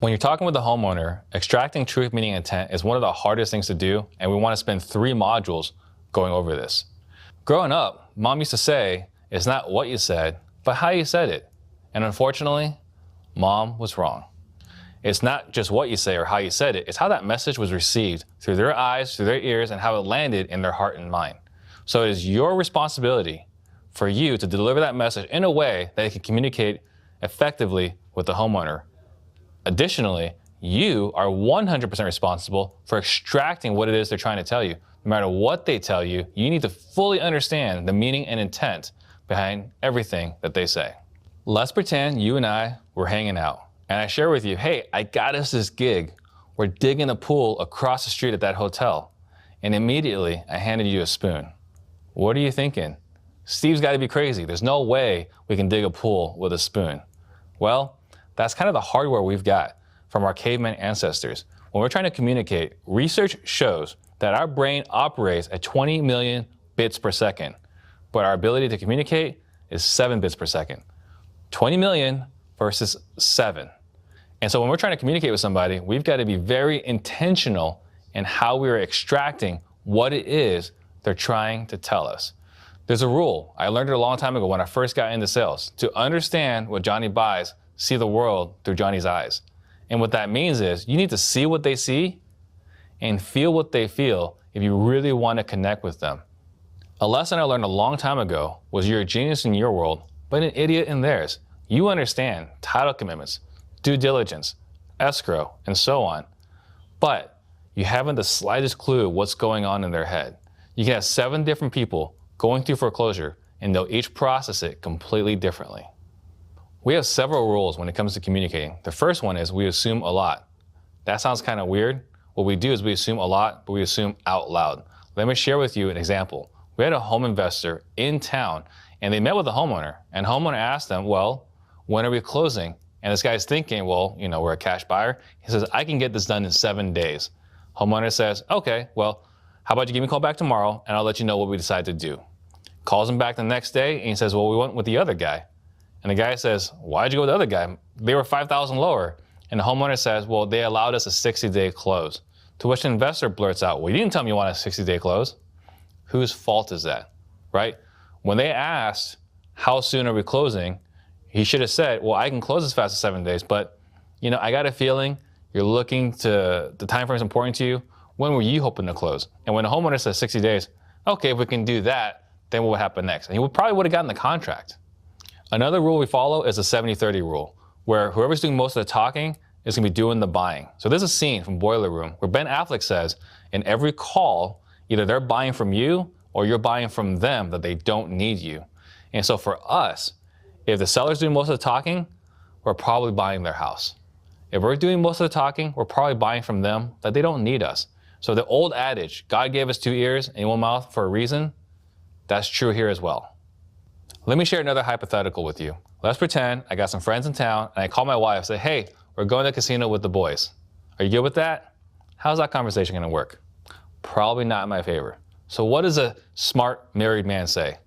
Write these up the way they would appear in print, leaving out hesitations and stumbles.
When you're talking with the homeowner, extracting truth, meaning, intent is one of the hardest things to do, and we want to spend 3 modules going over this. Growing up, mom used to say, it's not what you said, but how you said it. And unfortunately, mom was wrong. It's not just what you say or how you said it, it's how that message was received through their eyes, through their ears, and how it landed in their heart and mind. So it is your responsibility for you to deliver that message in a way that it can communicate effectively with the homeowner. Additionally, you are 100% responsible for extracting what it is they're trying to tell you. No matter what they tell you, you need to fully understand the meaning and intent behind everything that they say. Let's pretend you and I were hanging out, and I share with you, hey, I got us this gig. We're digging a pool across the street at that hotel. And immediately, I handed you a spoon. What are you thinking? Steve's got to be crazy. There's no way we can dig a pool with a spoon. Well, that's kind of the hardware we've got from our caveman ancestors. When we're trying to communicate, research shows that our brain operates at 20 million bits per second, but our ability to communicate is 7 bits per second. 20 million versus 7. And so when we're trying to communicate with somebody, we've got to be very intentional in how we are extracting what it is they're trying to tell us. There's a rule. I learned it a long time ago when I first got into sales. To understand what Johnny buys, see the world through Johnny's eyes. And what that means is you need to see what they see and feel what they feel if you really want to connect with them. A lesson I learned a long time ago was you're a genius in your world, but an idiot in theirs. You understand title commitments, due diligence, escrow, and so on, but you haven't the slightest clue what's going on in their head. You can have 7 different people going through foreclosure, and they'll each process it completely differently. We have several rules when it comes to communicating. The first one is we assume a lot. That sounds kind of weird. What we do is we assume a lot, but we assume out loud. Let me share with you an example. We had a home investor in town, and they met with the homeowner, and homeowner asked them, well, when are we closing? And this guy's thinking, well, we're a cash buyer. He says, I can get this done in 7 days. Homeowner says, okay, well, how about you give me a call back tomorrow, and I'll let you know what we decide to do. Calls him back the next day, and he says, well, we went with the other guy. And the guy says, why'd you go with the other guy? They were 5,000 lower. And the homeowner says, well, they allowed us a 60-day close. To which the investor blurts out, well, you didn't tell me you want a 60-day close. Whose fault is that, right? When they asked, how soon are we closing? He should have said, well, I can close as fast as 7 days, but I got a feeling you're looking to, the time frame is important to you. When were you hoping to close? And when the homeowner says 60 days, okay, if we can do that, then what would happen next? And he probably would have gotten the contract. Another rule we follow is the 70-30 rule, where whoever's doing most of the talking is going to be doing the buying. So there's a scene from Boiler Room where Ben Affleck says, in every call, either they're buying from you or you're buying from them that they don't need you. And so for us, if the seller's doing most of the talking, we're probably buying their house. If we're doing most of the talking, we're probably buying from them that they don't need us. So the old adage, God gave us 2 ears and 1 mouth for a reason, that's true here as well. Let me share another hypothetical with you. Let's pretend I got some friends in town and I call my wife and say, hey, we're going to the casino with the boys. Are you good with that? How's that conversation going to work? Probably not in my favor. So what does a smart married man say?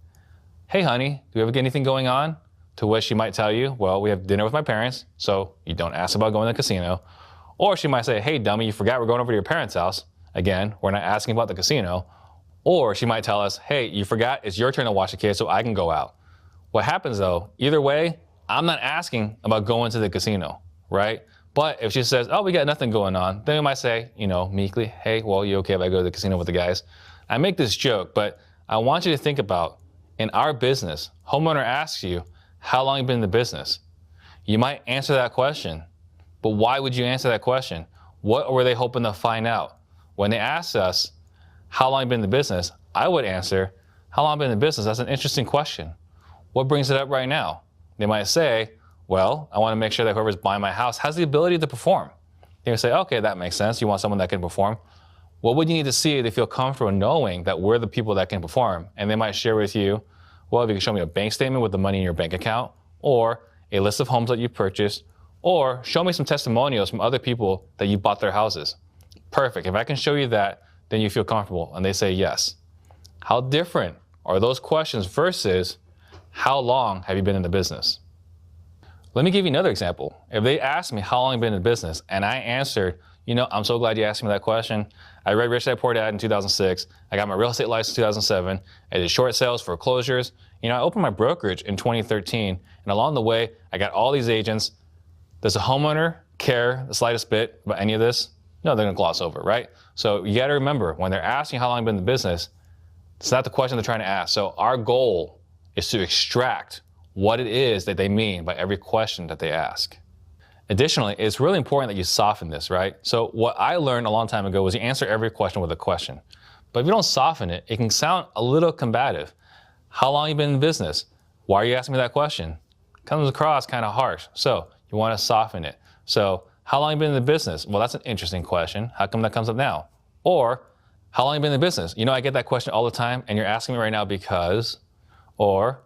Hey, honey, do we ever get anything going on? To which she might tell you, well, we have dinner with my parents, so you don't ask about going to the casino. Or she might say, hey, dummy, you forgot we're going over to your parents' house. Again, we're not asking about the casino. Or she might tell us, hey, you forgot it's your turn to watch the kids so I can go out. What happens though, either way, I'm not asking about going to the casino, right? But if she says, oh, we got nothing going on, then we might say, meekly, hey, well, you okay if I go to the casino with the guys? I make this joke, but I want you to think about, in our business, homeowner asks you, how long have you been in the business? You might answer that question, but why would you answer that question? What were they hoping to find out? When they asked us, how long have you been in the business? I would answer, how long have you been in the business? That's an interesting question. What brings it up right now? They might say, well, I want to make sure that whoever's buying my house has the ability to perform. They would say, okay, that makes sense. You want someone that can perform. What would you need to see to feel comfortable knowing that we're the people that can perform? And they might share with you, well, if you can show me a bank statement with the money in your bank account, or a list of homes that you purchased, or show me some testimonials from other people that you bought their houses. Perfect. If I can show you that, then you feel comfortable. And they say yes. How different are those questions versus how long have you been in the business? Let me give you another example. If they asked me how long I've been in business and I answered, I'm so glad you asked me that question. I read Rich Dad Poor Dad in 2006. I got my real estate license in 2007. I did short sales, foreclosures. I opened my brokerage in 2013. And along the way, I got all these agents. Does a homeowner care the slightest bit about any of this? No, they're going to gloss over, right? So you got to remember, when they're asking how long I've been in the business, it's not the question they're trying to ask. So our goal is to extract what it is that they mean by every question that they ask. Additionally, it's really important that you soften this, right? So what I learned a long time ago was you answer every question with a question. But if you don't soften it, it can sound a little combative. How long have you been in business? Why are you asking me that question? Comes across kind of harsh. So you want to soften it. So how long have you been in the business? Well, that's an interesting question. How come that comes up now? Or how long have you been in the business? I get that question all the time and you're asking me right now because, or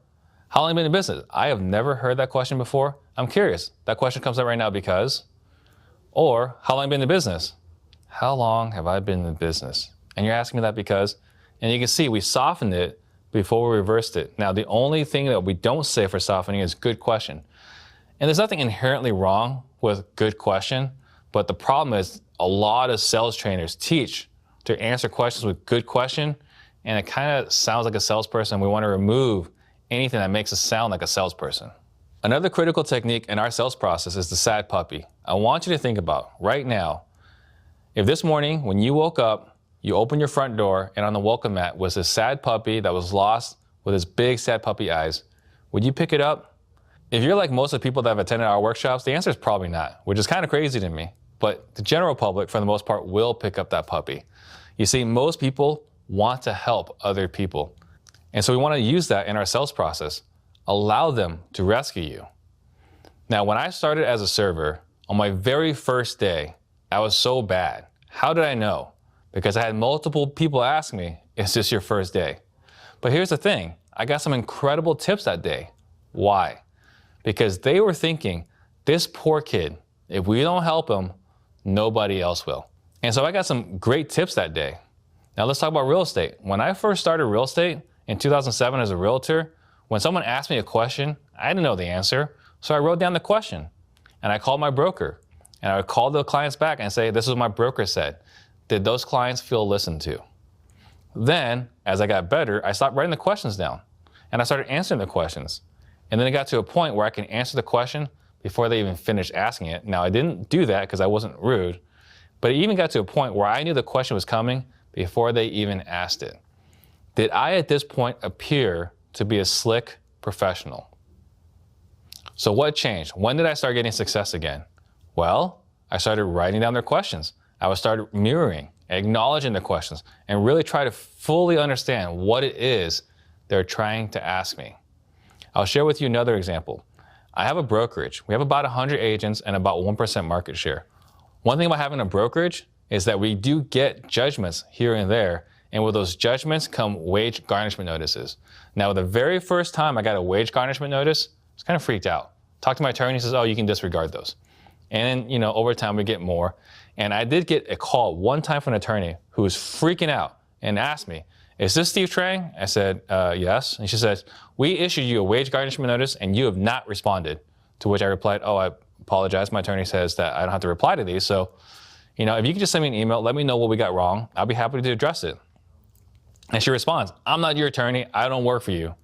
how long have you been in business? I have never heard that question before. I'm curious. That question comes up right now because, or how long have you been in business? How long have I been in business? And you're asking me that because, and you can see we softened it before we reversed it. Now, the only thing that we don't say for softening is good question. And there's nothing inherently wrong with good question, but the problem is a lot of sales trainers teach to answer questions with good question, and it kind of sounds like a salesperson. We want to remove anything that makes us sound like a salesperson. Another critical technique in our sales process is the sad puppy. I want you to think about right now, if this morning when you woke up, you opened your front door and on the welcome mat was a sad puppy that was lost with his big sad puppy eyes, would you pick it up? If you're like most of the people that have attended our workshops, the answer is probably not, which is kind of crazy to me. But the general public, for the most part, will pick up that puppy. You see, most people want to help other people. And so we want to use that in our sales process. Allow them to rescue you. Now, when I started as a server, on my very first day, I was so bad. How did I know? Because I had multiple people ask me, is this your first day? But here's the thing, I got some incredible tips that day. Why? Because they were thinking, this poor kid, if we don't help him, nobody else will. And so I got some great tips that day. Now let's talk about real estate. When I first started real estate in 2007 as a realtor, when someone asked me a question, I didn't know the answer. So I wrote down the question and I called my broker and I would call the clients back and say, this is what my broker said. Did those clients feel listened to? Then, as I got better, I stopped writing the questions down and I started answering the questions. And then it got to a point where I can answer the question before they even finished asking it. Now, I didn't do that because I wasn't rude, but it even got to a point where I knew the question was coming before they even asked it. Did I, at this point, appear to be a slick professional? So what changed? When did I start getting success again? Well, I started writing down their questions. I would start mirroring, acknowledging the questions, and really try to fully understand what it is they're trying to ask me. I'll share with you another example. I have a brokerage. We have about 100 agents and about 1% market share. One thing about having a brokerage is that we do get judgments here and there, and with those judgments come wage garnishment notices. Now, the very first time I got a wage garnishment notice, I was kind of freaked out. Talked to my attorney, he says, oh, you can disregard those. And then, over time we get more. And I did get a call one time from an attorney who was freaking out and asked me, is this Steve Trang? I said, yes. And she said, we issued you a wage garnishment notice and you have not responded. To which I replied, oh, I apologize. My attorney says that I don't have to reply to these. So, if you could just send me an email, let me know what we got wrong. I'll be happy to address it. And she responds, I'm not your attorney. I don't work for you.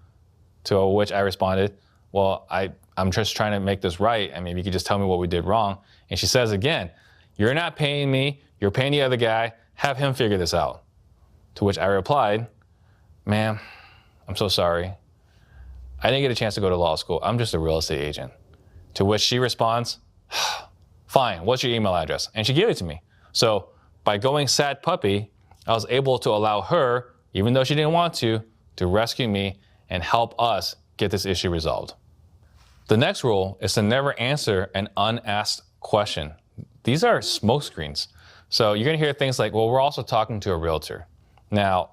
To which I responded, well, I'm just trying to make this right. I mean, if you could just tell me what we did wrong. And she says again, you're not paying me. You're paying the other guy. Have him figure this out. To which I replied, ma'am, I'm so sorry. I didn't get a chance to go to law school. I'm just a real estate agent. To which she responds, fine, what's your email address? And she gave it to me. So by going sad puppy, I was able to allow her, even though she didn't want to rescue me and help us get this issue resolved. The next rule is to never answer an unasked question. These are smoke screens. So you're gonna hear things like, well, we're also talking to a realtor. Now,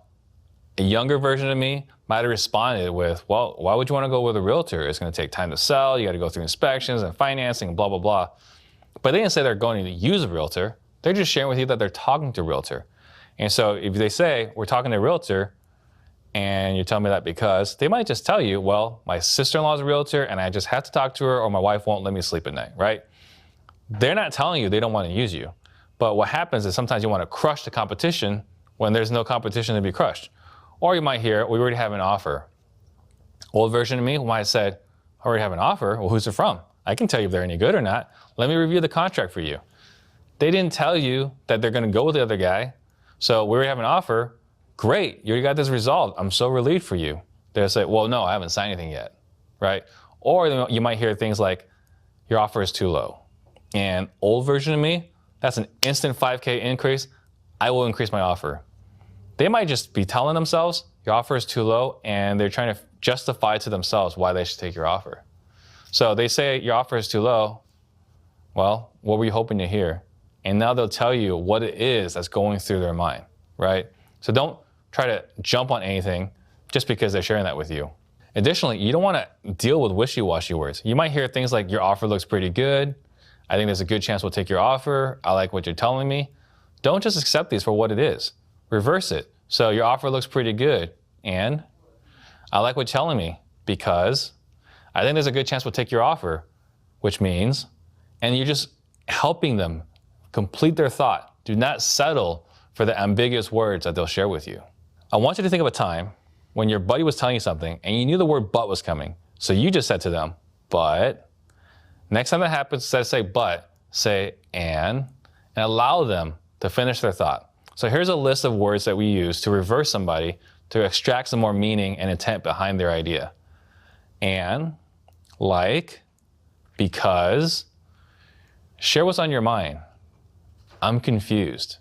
a younger version of me might have responded with, well, why would you want to go with a realtor? It's going to take time to sell. You got to go through inspections and financing and blah, blah, blah. But they didn't say they're going to use a realtor. They're just sharing with you that they're talking to a realtor. And so if they say, we're talking to a realtor, And you tell me that because they might just tell you, well, my sister-in-law is a realtor and I just have to talk to her or my wife won't let me sleep at night, right? They're not telling you they don't want to use you. But what happens is sometimes you want to crush the competition when there's no competition to be crushed. Or you might hear, we already have an offer. Old version of me might have said, I already have an offer. Well, who's it from? I can tell you if they're any good or not. Let me review the contract for you. They didn't tell you that they're going to go with the other guy. So we already have an offer. Great, you already got this resolved. I'm so relieved for you. They'll say, well, no, I haven't signed anything yet, right? Or you might hear things like, your offer is too low. And old version of me, that's an instant 5K increase. I will increase my offer. They might just be telling themselves, your offer is too low, and they're trying to justify to themselves why they should take your offer. So they say, your offer is too low. Well, what were you hoping to hear? And now they'll tell you what it is that's going through their mind, right? So don't try to jump on anything just because they're sharing that with you. Additionally, you don't want to deal with wishy-washy words. You might hear things like, your offer looks pretty good. I think there's a good chance we'll take your offer. I like what you're telling me. Don't just accept these for what it is. Reverse it. So your offer looks pretty good. And I like what you're telling me because I think there's a good chance we'll take your offer, which means, and you're just helping them complete their thought. Do not settle for the ambiguous words that they'll share with you. I want you to think of a time when your buddy was telling you something and you knew the word but was coming. So you just said to them, but. Next time that happens, instead of say but, say and allow them to finish their thought. So here's a list of words that we use to reverse somebody to extract some more meaning and intent behind their idea. And, like, because, share what's on your mind. I'm confused.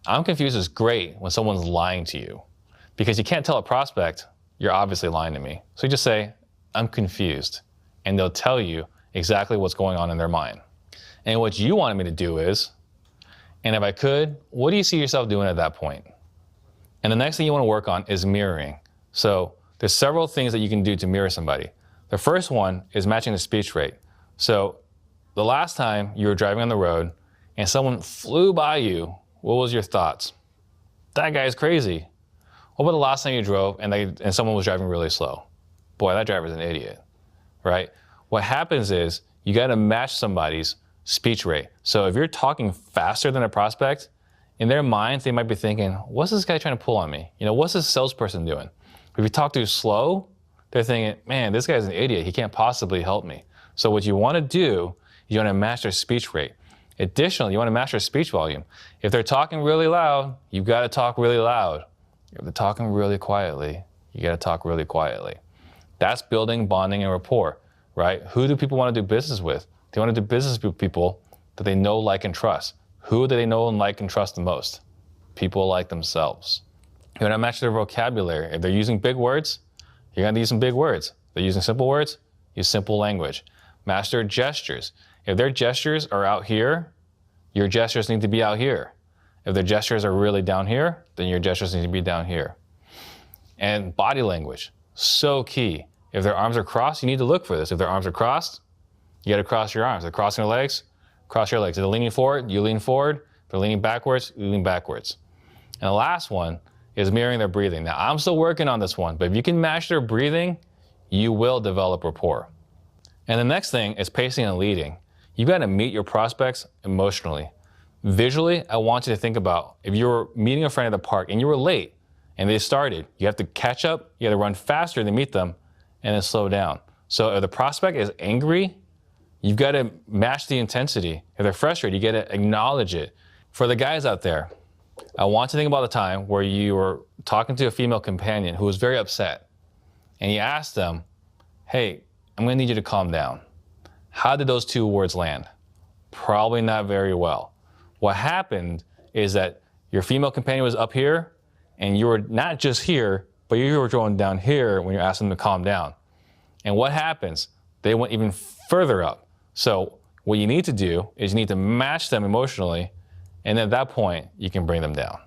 I'm confused is great when someone's lying to you because you can't tell a prospect, you're obviously lying to me. So you just say, I'm confused. And they'll tell you exactly what's going on in their mind. And what you wanted me to do is, and if I could, what do you see yourself doing at that point? And the next thing you want to work on is mirroring. So there's several things that you can do to mirror somebody. The first one is matching the speech rate. So the last time you were driving on the road and someone flew by you, what was your thoughts? That guy's crazy. What about the last time you drove and someone was driving really slow? Boy, that driver's an idiot, right? What happens is you got to match somebody's speech rate. So if you're talking faster than a prospect, in their minds, they might be thinking, what's this guy trying to pull on me? What's this salesperson doing? If you talk too slow, they're thinking, man, this guy's an idiot. He can't possibly help me. So what you want to do, you want to match their speech rate. Additionally, you want to match their speech volume. If they're talking really loud, you've got to talk really loud. If they're talking really quietly, you got to talk really quietly. That's building bonding and rapport, right? Who do people want to do business with? They want to do business with people that they know, like, and trust. Who do they know and like and trust the most? People like themselves. You want to match their vocabulary. If they're using big words, you're going to use some big words. If they're using simple words, use simple language. Match their gestures. If their gestures are out here, your gestures need to be out here. If their gestures are really down here, then your gestures need to be down here. And body language, so key. If their arms are crossed, you need to look for this. If their arms are crossed, you got to cross your arms. If they're crossing their legs, cross your legs. If they're leaning forward, you lean forward. If they're leaning backwards, you lean backwards. And the last one is mirroring their breathing. Now, I'm still working on this one, but if you can match their breathing, you will develop rapport. And the next thing is pacing and leading. You've got to meet your prospects emotionally. Visually, I want you to think about if you were meeting a friend at the park and you were late and they started, you have to catch up, you got to run faster to meet them, and then slow down. So if the prospect is angry, you've got to match the intensity. If they're frustrated, you got to acknowledge it. For the guys out there, I want you to think about the time where you were talking to a female companion who was very upset, and you asked them, hey, I'm going to need you to calm down. How did those two words land? Probably not very well. What happened is that your female companion was up here, and you were not just here, but you were going down here when you're asking them to calm down. And what happens? They went even further up. So what you need to do is you need to match them emotionally, and at that point, you can bring them down.